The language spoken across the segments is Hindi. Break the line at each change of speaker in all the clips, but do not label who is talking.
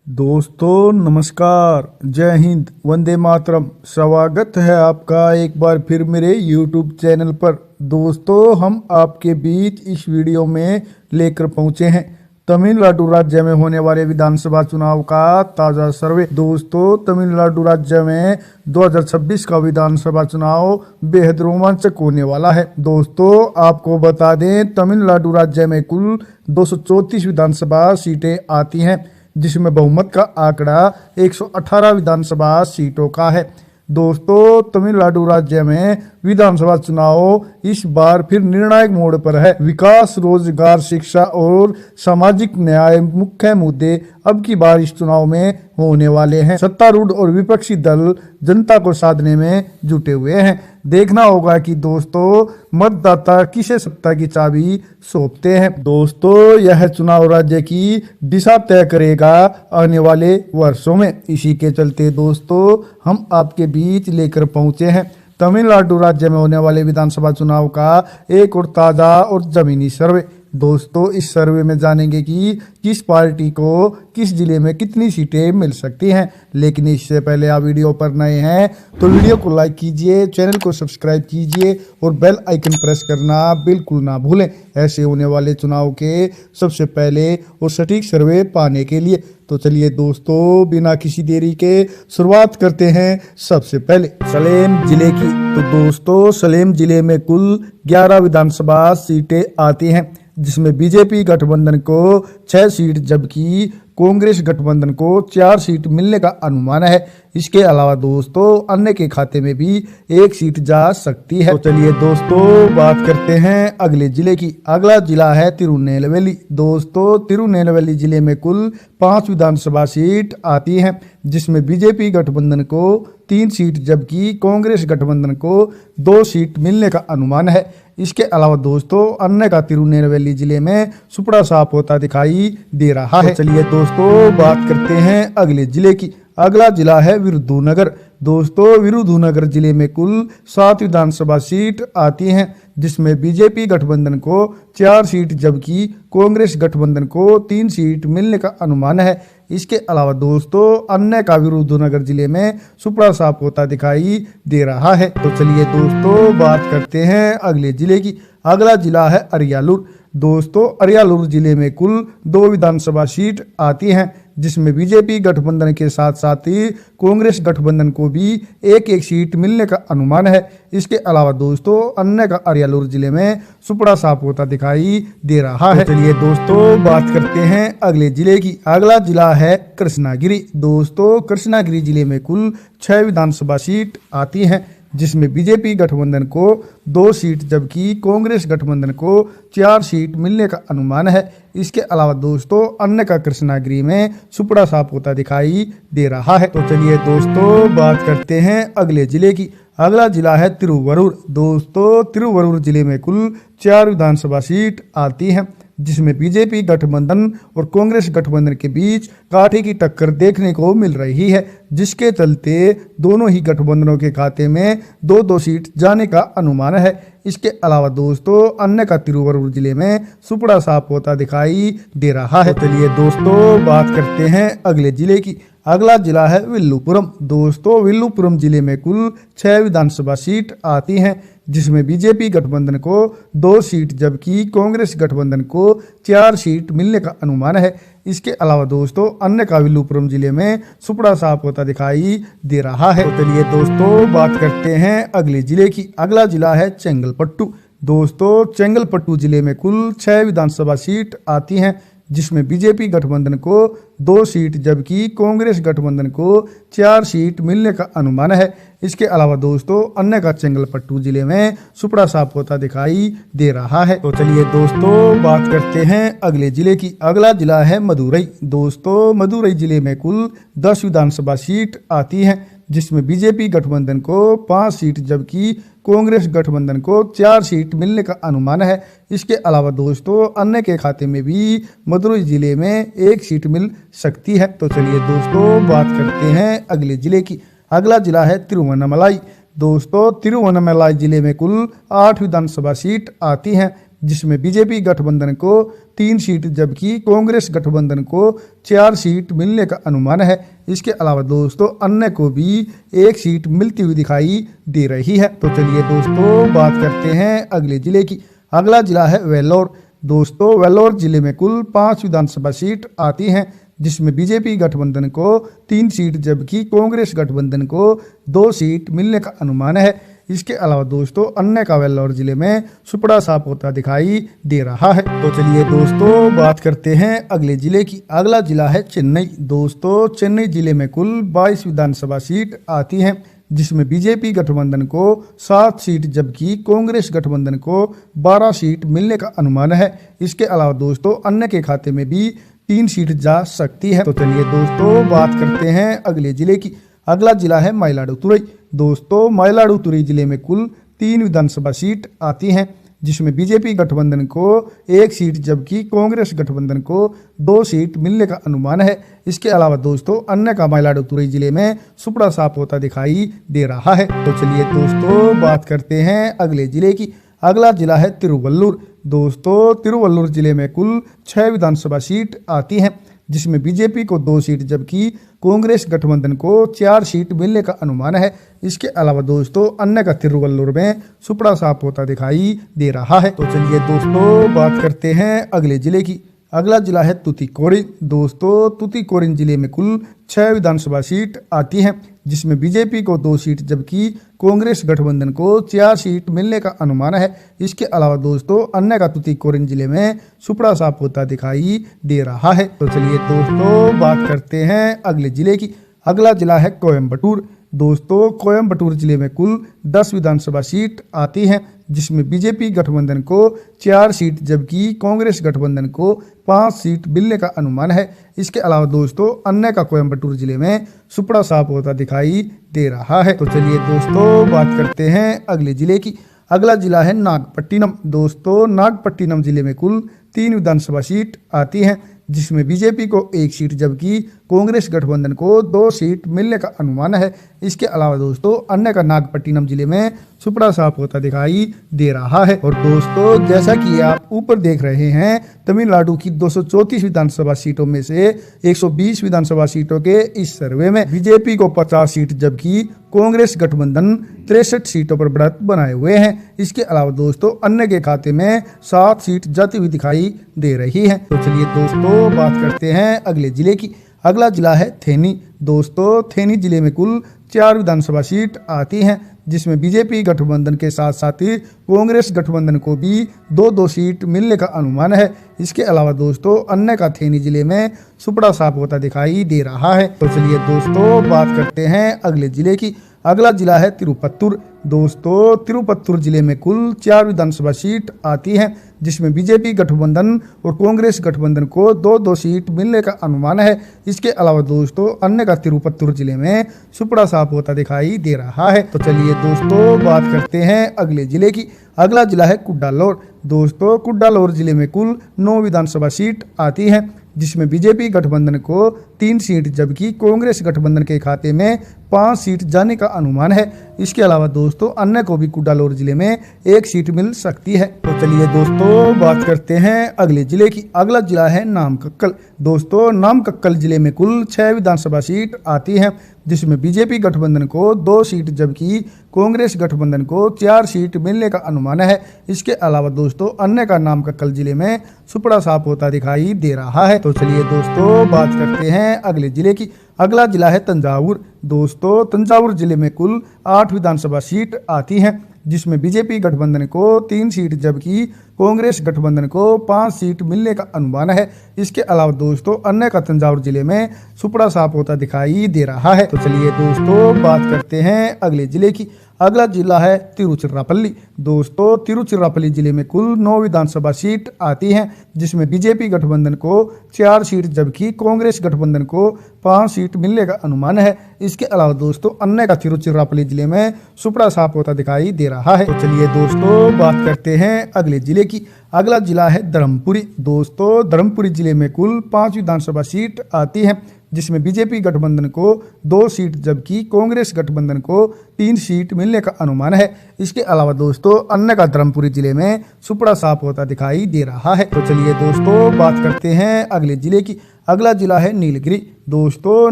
दोस्तों नमस्कार, जय हिंद, वंदे मातरम। स्वागत है आपका एक बार फिर मेरे YouTube चैनल पर। दोस्तों हम आपके बीच इस वीडियो में लेकर पहुंचे हैं तमिलनाडु राज्य में होने वाले विधानसभा चुनाव का ताज़ा सर्वे। दोस्तों तमिलनाडु राज्य में 2026 का विधानसभा चुनाव बेहद रोमांचक होने वाला है। दोस्तों आपको बता दें, तमिलनाडु राज्य में कुल 234 विधानसभा सीटें आती हैं, जिसमें बहुमत का आंकड़ा 118 विधानसभा सीटों का है। दोस्तों तमिलनाडु राज्य में विधानसभा चुनाव इस बार फिर निर्णायक मोड़ पर है। विकास, रोजगार, शिक्षा और सामाजिक न्याय मुख्य मुद्दे अब की बार इस चुनाव में होने वाले हैं। सत्तारूढ़ और विपक्षी दल जनता को साधने में जुटे हुए हैं। देखना होगा कि दोस्तों मतदाता किसे सत्ता की चाबी सौंपते हैं। दोस्तों यह चुनाव राज्य की दिशा तय करेगा आने वाले वर्षों में। इसी के चलते दोस्तों हम आपके बीच लेकर पहुंचे हैं तमिलनाडु राज्य में होने वाले विधानसभा चुनाव का एक और ताज़ा और जमीनी सर्वे। दोस्तों इस सर्वे में जानेंगे कि किस पार्टी को किस जिले में कितनी सीटें मिल सकती हैं। लेकिन इससे पहले आप वीडियो पर नए हैं तो वीडियो को लाइक कीजिए, चैनल को सब्सक्राइब कीजिए और बेल आइकन प्रेस करना बिल्कुल ना भूलें, ऐसे होने वाले चुनाव के सबसे पहले और सटीक सर्वे पाने के लिए। तो चलिए दोस्तों बिना किसी देरी के शुरुआत करते हैं सबसे पहले सलेम जिले की। तो दोस्तों सलेम जिले में कुल 11 विधानसभा सीटें आती हैं, जिसमें बीजेपी गठबंधन को 6 सीट जबकि कांग्रेस गठबंधन को 4 सीट मिलने का अनुमान है। इसके अलावा दोस्तों अन्य के खाते में भी 1 सीट जा सकती है। तो चलिए दोस्तों बात करते हैं अगले जिले की। अगला जिला है तिरुनेलवेली। दोस्तों तिरुनेलवेली जिले में कुल 5 विधानसभा सीट आती हैं, जिसमें बीजेपी गठबंधन को 3 सीट जबकि कांग्रेस गठबंधन को 2 सीट मिलने का अनुमान है। इसके अलावा दोस्तों अन्य का तिरुनेलवेली जिले में सुपड़ा साफ होता दिखाई दे रहा है। तो चलिए दोस्तों बात करते हैं अगले जिले की। अगला जिला है विरुधुनगर। दोस्तों विरुधुनगर जिले में कुल 7 विधानसभा सीट आती हैं, जिसमें बीजेपी गठबंधन को 4 सीट जबकि कांग्रेस गठबंधन को 3 सीट मिलने का अनुमान है। इसके अलावा दोस्तों अन्य का विरुधुनगर जिले में सुपड़ा साफ होता दिखाई दे रहा है। तो चलिए दोस्तों बात करते हैं अगले जिले की। अगला जिला है अरियालूर। दोस्तों अरियालूर जिले में कुल 2 विधानसभा सीट आती हैं, जिसमें बीजेपी गठबंधन के साथ साथ ही कांग्रेस गठबंधन को भी 1-1 सीट मिलने का अनुमान है। इसके अलावा दोस्तों अन्य का अरियालूर जिले में सुपड़ा साफ होता दिखाई दे रहा है। चलिए दोस्तों बात करते हैं अगले जिले की। अगला जिला है कृष्णागिरी। दोस्तों कृष्णागिरी जिले में कुल 6 विधानसभा सीट आती हैं, जिसमें बीजेपी गठबंधन को 2 सीट जबकि कांग्रेस गठबंधन को 4 सीट मिलने का अनुमान है। इसके अलावा दोस्तों अन्य का कृष्णागिरी में सुपड़ा साफ होता दिखाई दे रहा है। तो चलिए दोस्तों बात करते हैं अगले जिले की। अगला जिला है तिरुवरूर। दोस्तों तिरुवरूर जिले में कुल 4 विधानसभा सीट आती हैं, जिसमें बीजेपी गठबंधन और कांग्रेस गठबंधन के बीच कांटे की टक्कर देखने को मिल रही है, जिसके चलते दोनों ही गठबंधनों के खाते में 2-2 सीट जाने का अनुमान है। इसके अलावा दोस्तों अन्य का तिरुवरूर जिले में सुपड़ा साफ होता दिखाई दे रहा है। चलिए दोस्तों बात करते हैं अगले जिले की। अगला जिला है विल्लुपुरम। दोस्तों विल्लुपुरम जिले में कुल 6 विधानसभा सीट आती हैं, जिसमें बीजेपी गठबंधन को 2 सीट जबकि कांग्रेस गठबंधन को 4 सीट मिलने का अनुमान है। इसके अलावा दोस्तों अन्य का विल्लुपुरम जिले में सुपड़ा साफ होता दिखाई दे रहा है। तो चलिए दोस्तों बात करते हैं अगले जिले की। अगला जिला है चेंगलपट्टू। दोस्तों चेंगलपट्टू जिले में कुल 6 विधानसभा सीट आती हैं, जिसमें बीजेपी गठबंधन को 2 सीट जबकि कांग्रेस गठबंधन को 4 सीट मिलने का अनुमान है। इसके अलावा दोस्तों अन्य का चेंगलपट्टू जिले में सुपड़ा साफ होता दिखाई दे रहा है। तो चलिए दोस्तों बात करते हैं अगले जिले की। अगला जिला है मदुरई। दोस्तों मदुरई जिले में कुल 10 विधानसभा सीट आती हैं, जिसमें बीजेपी गठबंधन को 5 सीट जबकि कांग्रेस गठबंधन को 4 सीट मिलने का अनुमान है। इसके अलावा दोस्तों अन्य के खाते में भी मदुरई जिले में 1 सीट मिल सकती है। तो चलिए दोस्तों बात करते हैं अगले जिले की। अगला जिला है तिरुवन्नामलाई। दोस्तों तिरुवन्नामलाई जिले में कुल 8 विधानसभा सीट आती हैं, जिसमें बीजेपी गठबंधन को 3 सीट जबकि कांग्रेस गठबंधन को 4 सीट मिलने का अनुमान है। इसके अलावा दोस्तों अन्य को भी 1 सीट मिलती हुई दिखाई दे रही है। तो चलिए दोस्तों बात करते हैं अगले जिले की। अगला जिला है वेल्लोर। दोस्तों वेल्लोर जिले में कुल 5 विधानसभा सीट आती हैं, जिसमें बीजेपी गठबंधन को 3 सीट जबकि कांग्रेस गठबंधन को 2 सीट मिलने का अनुमान है। इसके अलावा दोस्तों अन्य का वेल्लोर जिले में सुपड़ा साफ होता दिखाई दे रहा है। तो चलिए दोस्तों बात करते हैं अगले जिले की। अगला जिला है चेन्नई। दोस्तों चेन्नई जिले में कुल 22 विधानसभा सीट आती हैं, जिसमें बीजेपी गठबंधन को 7 सीट जबकि कांग्रेस गठबंधन को 12 सीट मिलने का अनुमान है। इसके अलावा दोस्तों अन्य के खाते में भी 3 सीट जा सकती है। तो चलिए दोस्तों बात करते हैं अगले जिले की। अगला जिला है मयिलाडुतुरई। दोस्तों मयिलाडुतुरई जिले में कुल 3 विधानसभा सीट आती हैं, जिसमें बीजेपी गठबंधन को 1 सीट जबकि कांग्रेस गठबंधन को 2 सीट मिलने का अनुमान है। इसके अलावा दोस्तों अन्य का मयिलाडुतुरई जिले में सुपड़ा साफ होता दिखाई दे रहा है। तो चलिए दोस्तों बात करते हैं अगले जिले की। अगला जिला है तिरुवल्लुर। दोस्तों तिरुवल्लुर जिले में कुल 6 विधानसभा सीट आती हैं, जिसमें बीजेपी को 2 सीट जबकि कांग्रेस गठबंधन को 4 सीट मिलने का अनुमान है। इसके अलावा दोस्तों अन्य का तिरुवल्लुर में सुपड़ा साफ होता दिखाई दे रहा है। तो चलिए दोस्तों बात करते हैं अगले जिले की। अगला जिला है तुतीकोरिन। दोस्तों तुतीकोरिन जिले में कुल 6 विधानसभा सीट आती हैं, जिसमें बीजेपी को 2 सीट जबकि कांग्रेस गठबंधन को 4 सीट मिलने का अनुमान है। इसके अलावा दोस्तों अन्य का तुतीकोरिन जिले में सुपड़ा साफ होता दिखाई दे रहा है। तो चलिए दोस्तों बात करते हैं अगले जिले की। अगला जिला है कोयम्बटूर। दोस्तों कोयम्बटूर जिले में कुल 10 विधानसभा सीट आती हैं, जिसमें बीजेपी गठबंधन को 4 सीट जबकि कांग्रेस गठबंधन को 5 सीट मिलने का अनुमान है। इसके अलावा दोस्तों अन्य का कोयम्बटूर जिले में सुपड़ा साफ होता दिखाई दे रहा है। तो चलिए दोस्तों बात करते हैं अगले जिले की। अगला जिला है नागपट्टिनम। दोस्तों नागपट्टिनम जिले में कुल 3 विधानसभा सीट आती हैं, जिसमें बीजेपी को 1 सीट जबकि कांग्रेस गठबंधन को 2 सीट मिलने का अनुमान है। इसके अलावा दोस्तों अन्य का नागपट्टिनम जिले में सुपड़ा साफ होता दिखाई दे रहा है। और दोस्तों जैसा कि आप ऊपर देख रहे हैं, तमिलनाडु की 234 विधानसभा सीटों में से 120 विधानसभा सीटों के इस सर्वे में बीजेपी को 50 सीट जबकि कांग्रेस गठबंधन 63 सीटों पर बढ़त बनाए हुए हैं। इसके अलावा दोस्तों अन्य के खाते में 7 सीट जाती हुई दिखाई दे रही है। तो चलिए दोस्तों बात करते हैं अगले जिले की। अगला जिला है थेनी। दोस्तों थेनी जिले में कुल 4 विधानसभा सीट आती हैं, जिसमें बीजेपी गठबंधन के साथ साथ ही कांग्रेस गठबंधन को भी 2-2 सीट मिलने का अनुमान है। इसके अलावा दोस्तों अन्य का थेनी जिले में सुपड़ा साफ होता दिखाई दे रहा है। तो चलिए दोस्तों बात करते हैं अगले जिले की। अगला जिला है तिरुपत्तुर। दोस्तों तिरुपत्तुर जिले में कुल 4 विधानसभा सीट आती हैं, जिसमें बीजेपी गठबंधन और कांग्रेस गठबंधन को 2-2 सीट मिलने का अनुमान है। इसके अलावा दोस्तों अन्य का तिरुपत्तुर जिले में सुपड़ा साफ होता दिखाई दे रहा है। तो चलिए दोस्तों बात करते हैं अगले जिले की। अगला जिला है कुड्डालोर। दोस्तों कुड्डालोर जिले में कुल 9 विधानसभा सीट आती हैं, जिसमें बीजेपी गठबंधन को 3 सीट जबकि कांग्रेस गठबंधन के खाते में 5 सीट जाने का अनुमान है। इसके अलावा दोस्तों अन्य को भी कुड्डालोर जिले में 1 सीट मिल सकती है। तो चलिए दोस्तों बात करते हैं अगले जिले की। अगला जिला है नामक्कल। दोस्तों नामक्कल जिले में कुल 6 विधानसभा सीट आती हैं, जिसमें बीजेपी गठबंधन को 2 सीट जबकि कांग्रेस गठबंधन को 4 सीट मिलने का अनुमान है। इसके अलावा दोस्तों अन्य का नामक्कल जिले में सुपड़ा साफ होता दिखाई दे रहा है। तो चलिए दोस्तों बात करते हैं अगले जिले की। अगला जिला है तंजावुर। दोस्तों तंजावुर जिले में कुल 8 विधानसभा सीट आती हैं, जिसमें बीजेपी गठबंधन को 3 सीट जबकि कांग्रेस गठबंधन को 5 सीट मिलने का अनुमान है। इसके अलावा दोस्तों अन्य का तंजावुर जिले में सुपड़ा साफ होता दिखाई दे रहा है। तो चलिए दोस्तों बात करते हैं अगले जिले की। अगला जिला है तिरुचिरापल्ली। दोस्तों तिरुचिरापल्ली जिले में कुल 9 विधानसभा सीट आती हैं, जिसमें बीजेपी गठबंधन को 4 सीट जबकि कांग्रेस गठबंधन को 5 सीट मिलने का अनुमान है। इसके अलावा दोस्तों अन्य का तिरुचिरापल्ली जिले में सुपड़ा साफ होता दिखाई दे रहा है। तो चलिए दोस्तों बात करते हैं अगले जिले की। अगला जिला है धर्मपुरी। दोस्तों धर्मपुरी जिले में कुल 5 विधानसभा सीट आती हैं, जिसमें बीजेपी गठबंधन को 2 सीट जबकि कांग्रेस गठबंधन को 3 सीट मिलने का अनुमान है। इसके अलावा दोस्तों अन्य का धर्मपुरी जिले में सुपड़ा साफ होता दिखाई दे रहा है। तो चलिए दोस्तों बात करते हैं अगले जिले की। अगला जिला है नीलगिरी। दोस्तों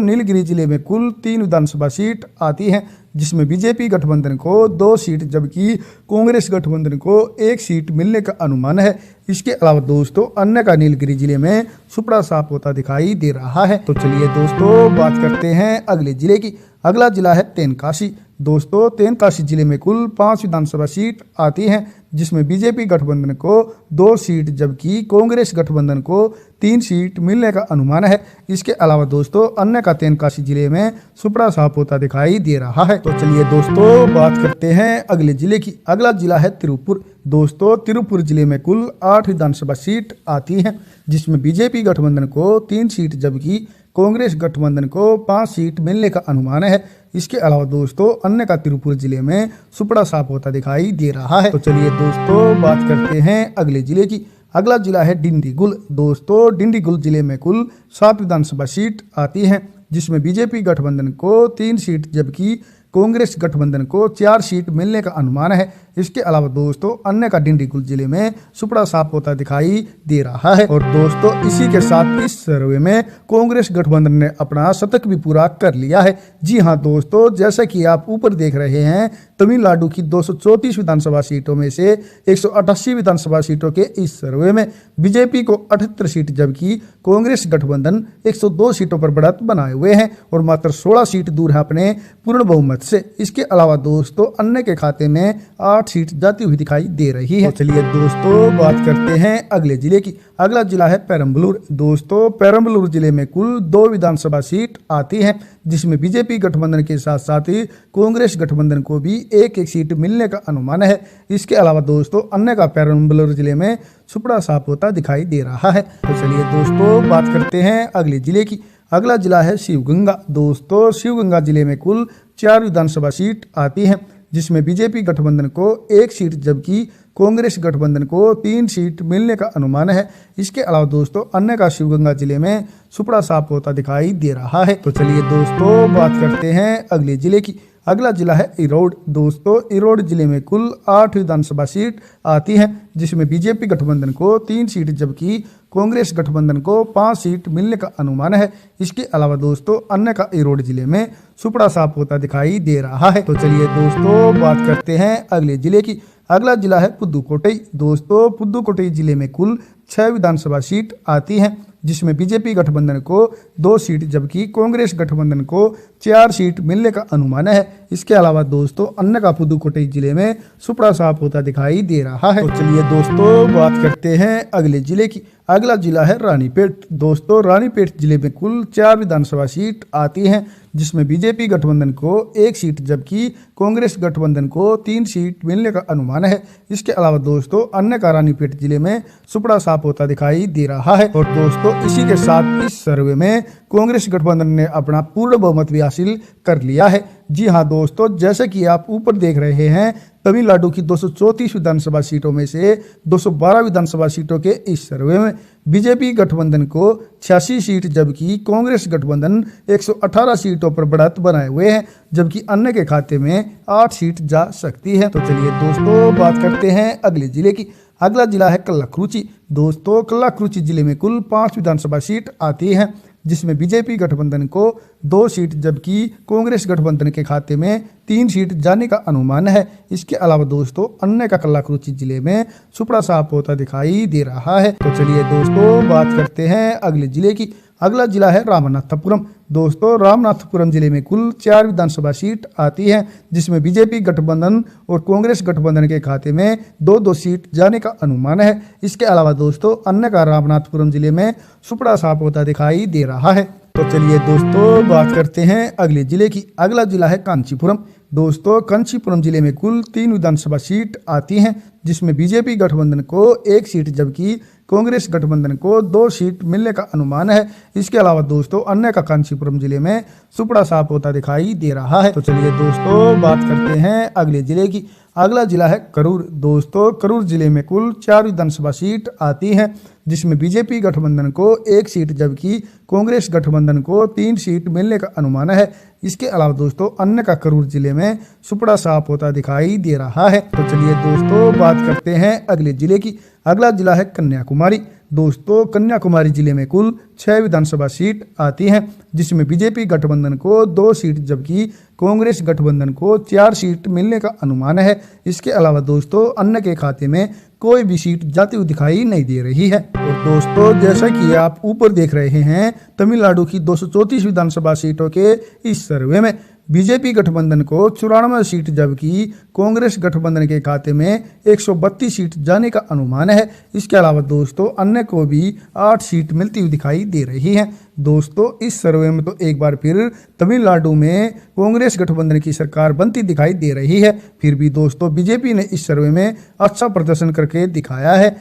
नीलगिरी जिले में कुल 3 विधानसभा सीट आती हैं, जिसमें बीजेपी गठबंधन को 2 सीट जबकि कांग्रेस गठबंधन को 1 सीट मिलने का अनुमान है। इसके अलावा दोस्तों अन्य का नीलगिरी जिले में सुपड़ा साफ होता दिखाई दे रहा है। तो चलिए दोस्तों बात करते हैं अगले जिले की। अगला जिला है तेनकाशी। दोस्तों तेनकाशी जिले में कुल 5 विधानसभा सीट आती हैं, जिसमें बीजेपी गठबंधन को 2 सीट जबकि कांग्रेस गठबंधन को 3 सीट मिलने का अनुमान है। इसके अलावा दोस्तों अन्य का तेनकाशी जिले में सुपड़ा साफ होता दिखाई दे रहा है। तो चलिए दोस्तों बात करते हैं अगले जिले की। अगला जिला है तिरुपुर। दोस्तों तिरुपुर जिले में कुल 8 विधानसभा सीट आती हैं, जिसमें बीजेपी गठबंधन को 3 सीट जबकि कांग्रेस गठबंधन को 5 सीट मिलने का अनुमान है। इसके अलावा दोस्तों अन्य का तिरुपुर जिले में सुपड़ा साफ होता दिखाई दे रहा है। तो चलिए दोस्तों बात करते हैं अगले जिले की। अगला जिला है डिंडीगुल। दोस्तों डिंडीगुल जिले में कुल 7 विधानसभा सीट आती हैं, जिसमें बीजेपी गठबंधन को 3 सीट जबकि कांग्रेस गठबंधन को 4 सीट मिलने का अनुमान है। इसके अलावा दोस्तों अन्य का डिंडीगुल जिले में सुपड़ा साफ होता दिखाई दे रहा है। और दोस्तों इसी के साथ इस सर्वे में कांग्रेस गठबंधन ने अपना शतक भी पूरा कर लिया है। जी हाँ दोस्तों, जैसा कि आप ऊपर देख रहे हैं, तमिलनाडु की 234 विधानसभा सीटों में से 188 विधानसभा सीटों के इस सर्वे में बीजेपी को 78 सीट जबकि कांग्रेस गठबंधन 102 सीटों पर बढ़त बनाए हुए हैं और मात्र 16 सीट दूर है अपने पूर्ण बहुमत से। इसके अलावा दोस्तों अन्य के खाते में 8 सीट जाती हुई दिखाई दे रही है। तो चलिए दोस्तों बात करते हैं अगले जिले की। अगला जिला है पेरम्बलूर। दोस्तों पेरम्बलूर जिले में कुल 2 विधानसभा सीट आती हैं, जिसमें बीजेपी गठबंधन के साथ साथ ही कांग्रेस गठबंधन को भी 1-1 सीट मिलने का अनुमान है। इसके अलावा दोस्तों अन्य का पेरम्बलूर जिले में सुपड़ा साफ होता दिखाई दे रहा है। तो चलिए दोस्तों बात करते हैं अगले जिले की। अगला जिला है शिवगंगा। दोस्तों शिवगंगा जिले में कुल 4 विधानसभा सीट आती हैं, जिसमें बीजेपी गठबंधन को 1 सीट जबकि कांग्रेस गठबंधन को 3 सीट मिलने का अनुमान है। इसके अलावा दोस्तों अन्य का शिवगंगा जिले में सुपड़ा साफ होता दिखाई दे रहा है। तो चलिए दोस्तों बात करते हैं अगले जिले की। अगला जिला है इरोड। दोस्तों इरोड जिले में कुल 8 विधानसभा सीट आती हैं, जिसमें बीजेपी गठबंधन को 3 सीट जबकि कांग्रेस गठबंधन को 5 सीट मिलने का अनुमान है। इसके अलावा दोस्तों अन्य का इरोड जिले में सुपड़ा साफ होता दिखाई दे रहा है। तो चलिए दोस्तों बात करते हैं अगले जिले की। अगला जिला है पुदुकोट्टई। दोस्तों पुदुकोट्टई जिले में कुल 6 विधानसभा सीट आती हैं, जिसमें बीजेपी गठबंधन को 2 सीट जबकि कांग्रेस गठबंधन को 4 सीट मिलने का अनुमान है। इसके अलावा दोस्तों अन्य का पुदुकोट्टई जिले में सुपड़ा साफ होता दिखाई दे रहा है। तो चलिए दोस्तों बात करते हैं अगले जिले की। अगला जिला है रानीपेट। दोस्तों रानीपेट जिले में कुल 4 विधानसभा सीट आती हैं, जिसमें बीजेपी गठबंधन को 1 सीट जबकि कांग्रेस गठबंधन को 3 सीट मिलने का अनुमान है। इसके अलावा दोस्तों अन्य का रानीपेट जिले में सुपड़ा साफ होता दिखाई दे रहा है। और दोस्तों इसी के साथ इस सर्वे में कांग्रेस गठबंधन ने अपना पूर्ण बहुमत भी हासिल कर लिया है। जी हाँ दोस्तों, जैसे कि आप ऊपर देख रहे हैं, तमिलनाडु की 234 विधानसभा सीटों में से 212 विधानसभा सीटों के इस सर्वे में बीजेपी गठबंधन को 86 सीट जबकि कांग्रेस गठबंधन 118 सीटों पर बढ़त बनाए हुए हैं, जबकि अन्य के खाते में 8 सीट जा सकती है। तो चलिए दोस्तों बात करते हैं अगले जिले की। अगला जिला है कल्लाकुरुचि। दोस्तों कल्लाकुरुचि जिले में कुल 5 विधानसभा सीट आती हैं, जिसमें बीजेपी गठबंधन को 2 सीट जबकि कांग्रेस गठबंधन के खाते में 3 सीट जाने का अनुमान है। इसके अलावा दोस्तों अन्य का कल्लाकुरुचि जिले में सुपड़ा साफ होता दिखाई दे रहा है। तो चलिए दोस्तों बात करते हैं अगले जिले की। अगला जिला है रामनाथपुरम। दोस्तों रामनाथपुरम जिले में कुल 4 विधानसभा सीट आती हैं, जिसमें बीजेपी गठबंधन और कांग्रेस गठबंधन के खाते में 2-2 सीट जाने का अनुमान है। इसके अलावा दोस्तों अन्य का रामनाथपुरम जिले में सुपड़ा साफ होता दिखाई दे रहा है। तो चलिए दोस्तों बात करते हैं अगले जिले की। अगला जिला है कांचीपुरम। दोस्तों कांचीपुरम जिले में कुल 3 विधानसभा सीट आती हैं, जिसमें बीजेपी गठबंधन को 1 सीट जबकि कांग्रेस गठबंधन को 2 सीट मिलने का अनुमान है। इसके अलावा दोस्तों अन्य का कांचीपुरम जिले में सुपड़ा साफ होता दिखाई दे रहा है। तो चलिए दोस्तों बात करते हैं अगले जिले की। अगला जिला है करूर। दोस्तों करूर जिले में कुल 4 विधानसभा सीट आती हैं, जिसमें बीजेपी गठबंधन को 1 सीट जबकि कांग्रेस गठबंधन को 3 सीट मिलने का अनुमान है। इसके अलावा दोस्तों अन्य का करूर जिले में सुपड़ा साफ होता दिखाई दे रहा है। तो चलिए दोस्तों बात करते हैं अगले जिले की। अगला जिला है कन्याकुमारी। दोस्तों कन्याकुमारी जिले में कुल 6 विधानसभा सीट आती हैं, जिसमें बीजेपी गठबंधन को 2 सीट जबकि कांग्रेस गठबंधन को 4 सीट मिलने का अनुमान है। इसके अलावा दोस्तों अन्य के खाते में कोई भी सीट जाती हुई दिखाई नहीं दे रही है। और दोस्तों जैसा कि आप ऊपर देख रहे हैं, तमिलनाडु की 234 विधानसभा सीटों के इस सर्वे में बीजेपी गठबंधन को 94 सीट जबकि कांग्रेस गठबंधन के खाते में 132 सीट जाने का अनुमान है। इसके अलावा दोस्तों अन्य को भी 8 सीट मिलती हुई दिखाई दे रही है। दोस्तों इस सर्वे में तो एक बार फिर तमिलनाडु में कांग्रेस गठबंधन की सरकार बनती दिखाई दे रही है। फिर भी दोस्तों बीजेपी ने इस सर्वे में अच्छा प्रदर्शन करके दिखाया है।